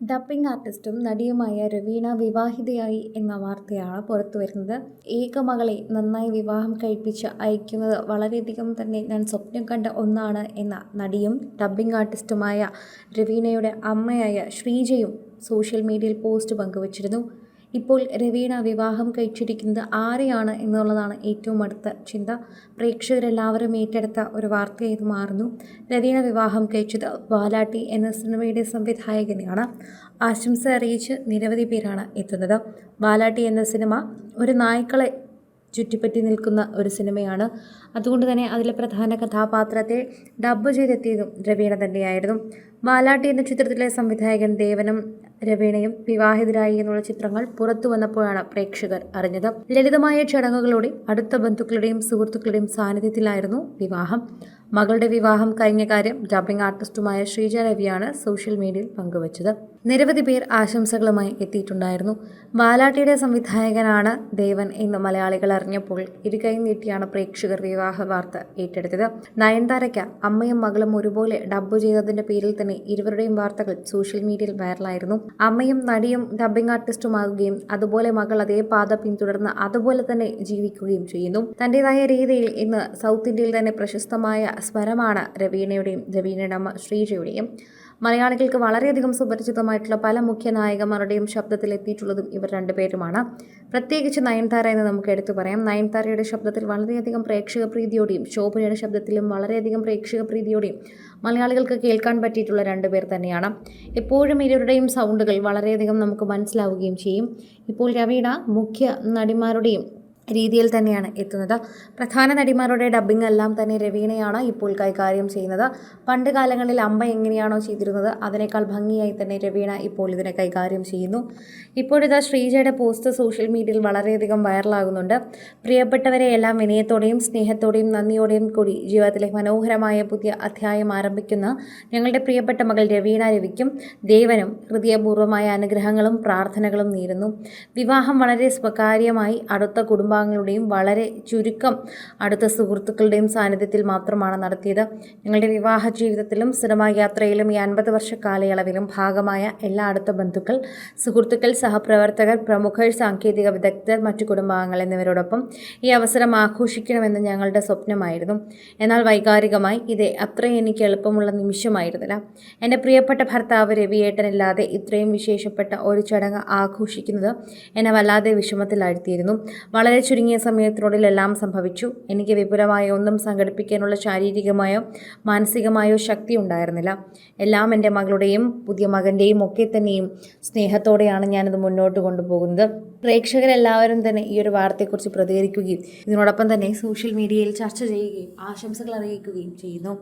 Dubbing ആർട്ടിസ്റ്റും നടിയുമായ Raveena വിവാഹിതയായി എന്ന വാർത്തയാണ് പുറത്തുവരുന്നത്. ഏക മകളെ നന്നായി വിവാഹം കഴിപ്പിച്ച് അയക്കുന്നത് വളരെയധികം തന്നെ ഞാൻ സ്വപ്നം കണ്ട ഒന്നാണ് എന്ന നടിയും ഡബ്ബിംഗ് ആർട്ടിസ്റ്റുമായ രവീണയുടെ അമ്മയായ ശ്രീജയും സോഷ്യൽ മീഡിയയിൽ പോസ്റ്റ് പങ്കുവച്ചിരുന്നു. ഇപ്പോൾ രവീണ വിവാഹം കഴിച്ചിരിക്കുന്നത് ആരെയാണ് എന്നുള്ളതാണ് ഏറ്റവും അടുത്ത ചിന്ത. പ്രേക്ഷകരെല്ലാവരും ഏറ്റെടുത്ത ഒരു വാർത്തയായി മാറുന്നു. രവീണ വിവാഹം കഴിച്ചത് വാലാട്ടി എന്ന സിനിമയുടെ സംവിധായകനെയാണ്. ആശംസ അറിയിച്ച് നിരവധി പേരാണ് എത്തുന്നത്. വാലാട്ടി എന്ന സിനിമ ഒരു നായ്ക്കളെ ചുറ്റിപ്പറ്റി നിൽക്കുന്ന ഒരു സിനിമയാണ്. അതുകൊണ്ട് തന്നെ അതിലെ പ്രധാന കഥാപാത്രത്തെ ഡബ്ബ് ചെയ്തെത്തിയതും രവീണ തന്നെയായിരുന്നു. വാലാട്ടി എന്ന ചിത്രത്തിലെ സംവിധായകൻ ദേവനും രവീണയും വിവാഹിതരായി എന്നുള്ള ചിത്രങ്ങൾ പുറത്തു വന്നപ്പോഴാണ് പ്രേക്ഷകർ അറിഞ്ഞത്. ലളിതമായ ചടങ്ങുകളോടെ അടുത്ത ബന്ധുക്കളുടെയും സുഹൃത്തുക്കളുടെയും സാന്നിധ്യത്തിലായിരുന്നു വിവാഹം. മകളുടെ വിവാഹം കഴിഞ്ഞ കാര്യം ഡബ്ബിംഗ് ആർട്ടിസ്റ്റുമായ ശ്രീജ രവിയാണ് സോഷ്യൽ മീഡിയയിൽ പങ്കുവച്ചത്. നിരവധി പേർ ആശംസകളുമായി എത്തിയിട്ടുണ്ടായിരുന്നു. വാലാട്ടിയുടെ സംവിധായകനാണ് ദേവൻ എന്ന് മലയാളികൾ അറിഞ്ഞപ്പോൾ ഇരുകൈ നീട്ടിയാണ് പ്രേക്ഷകർ വിവാഹ വാർത്ത ഏറ്റെടുത്തത്. നയൻതാരയ്ക്ക് അമ്മയും മകളും ഒരുപോലെ ഡബ്ബ് ചെയ്തതിന്റെ പേരിൽ തന്നെ ഇരുവരുടെയും വാർത്തകൾ സോഷ്യൽ മീഡിയയിൽ വൈറലായിരുന്നു. അമ്മയും നടിയും ഡബ്ബിംഗ് ആർട്ടിസ്റ്റുമാകുകയും അതുപോലെ മകൾ അതേ പാത പിന്തുടർന്ന് അതുപോലെ തന്നെ ജീവിക്കുകയും ചെയ്യുന്നു. തന്റേതായ രീതിയിൽ ഇന്ന് സൗത്ത് ഇന്ത്യയിൽ തന്നെ പ്രശസ്തമായ സ്വരമാണ് രവീണയുടെയും രവീണയുടെ അമ്മ ശ്രീജയുടെയും. മലയാളികൾക്ക് വളരെയധികം സുപരിചിതമായിട്ടുള്ള പല മുഖ്യ നായകന്മാരുടെയും ശബ്ദത്തിൽ എത്തിയിട്ടുള്ളതും ഇവർ രണ്ടുപേരുമാണ്. പ്രത്യേകിച്ച് നയൻതാര എന്ന് നമുക്ക് എടുത്തു പറയാം. നയൻതാരയുടെ ശബ്ദത്തിൽ വളരെയധികം പ്രേക്ഷക പ്രീതിയോടെയും ശോഭനയുടെ ശബ്ദത്തിലും വളരെയധികം പ്രേക്ഷക പ്രീതിയോടെയും മലയാളികൾക്ക് കേൾക്കാൻ പറ്റിയിട്ടുള്ള രണ്ടുപേർ തന്നെയാണ്. എപ്പോഴും ഇരുവരുടെയും സൗണ്ടുകൾ വളരെയധികം നമുക്ക് മനസ്സിലാവുകയും ചെയ്യും. ഇപ്പോൾ രവീണ മുഖ്യ നടിമാരുടെയും രീതിയിൽ തന്നെയാണ് എത്തുന്നത്. പ്രധാന നടിമാരുടെ ഡബ്ബിംഗ് എല്ലാം തന്നെ രവീണയാണ് ഇപ്പോൾ കൈകാര്യം ചെയ്യുന്നത്. പണ്ട് കാലങ്ങളിൽ അമ്മ എങ്ങനെയാണോ ചെയ്തിരുന്നത് അതിനേക്കാൾ ഭംഗിയായി തന്നെ രവീണ ഇപ്പോൾ ഇതിനെ കൈകാര്യം ചെയ്യുന്നു. ഇപ്പോഴിതാ ശ്രീജയുടെ പോസ്റ്റ് സോഷ്യൽ മീഡിയയിൽ വളരെയധികം വൈറലാകുന്നുണ്ട്. പ്രിയപ്പെട്ടവരെ എല്ലാം വിനയത്തോടെയും സ്നേഹത്തോടെയും നന്ദിയോടെയും കൂടി ജീവിതത്തിലെ മനോഹരമായ പുതിയ അധ്യായം ആരംഭിക്കുന്ന ഞങ്ങളുടെ പ്രിയപ്പെട്ട മകൾ രവീണ രവിക്കും ദേവനും ഹൃദയപൂർവ്വമായ അനുഗ്രഹങ്ങളും പ്രാർത്ഥനകളും നേരുന്നു. വിവാഹം വളരെ സ്വകാര്യമായി അടുത്ത കുടുംബാംഗങ്ങളുടെയും വളരെ ചുരുക്കം അടുത്ത സുഹൃത്തുക്കളുടെയും സാന്നിധ്യത്തിൽ മാത്രമാണ് നടത്തിയത്. ഞങ്ങളുടെ വിവാഹ ജീവിതത്തിലും സിനിമാ യാത്രയിലും ഈ 50 വർഷ കാലയളവിലും ഭാഗമായ എല്ലാ അടുത്ത ബന്ധുക്കൾ, സുഹൃത്തുക്കൾ, സഹപ്രവർത്തകർ, പ്രമുഖർ, സാങ്കേതിക വിദഗ്ധർ, മറ്റു കുടുംബാംഗങ്ങൾ എന്നിവരോടൊപ്പം ഈ അവസരം ആഘോഷിക്കണമെന്ന് ഞങ്ങളുടെ സ്വപ്നമായിരുന്നു. എന്നാൽ വൈകാരികമായി ഇത് അത്രയും എനിക്ക് എളുപ്പമുള്ള നിമിഷമായിരുന്നില്ല. എൻ്റെ പ്രിയപ്പെട്ട ഭർത്താവ് രവിയേട്ടനില്ലാതെ ഇത്രയും വിശേഷപ്പെട്ട ഒരു ചടങ്ങ് ആഘോഷിക്കുന്നത് എന്നെ വല്ലാതെ വിഷമത്തിലാഴ്ത്തിയിരുന്നു. വളരെ ചുരുങ്ങിയ സമയത്തിനുള്ളിൽ എല്ലാം സംഭവിച്ചു. എനിക്ക് വിപുലമായ ഒന്നും സംഘടിപ്പിക്കാനുള്ള ശാരീരികമായോ മാനസികമായോ ശക്തി ഉണ്ടായിരുന്നില്ല. എല്ലാം എൻ്റെ മകളുടെയും പുതിയ മകൻ്റെയും ഒക്കെ തന്നെയും സ്നേഹത്തോടെയാണ് ഞാനിത് മുന്നോട്ട് കൊണ്ടുപോകുന്നത്. പ്രേക്ഷകരെല്ലാവരും തന്നെ ഈ ഒരു വാർത്തയെക്കുറിച്ച് പ്രതികരിക്കുകയും ഇതിനോടൊപ്പം തന്നെ സോഷ്യൽ മീഡിയയിൽ ചർച്ച ചെയ്യുകയും ആശംസകൾ അറിയിക്കുകയും ചെയ്യുന്നു.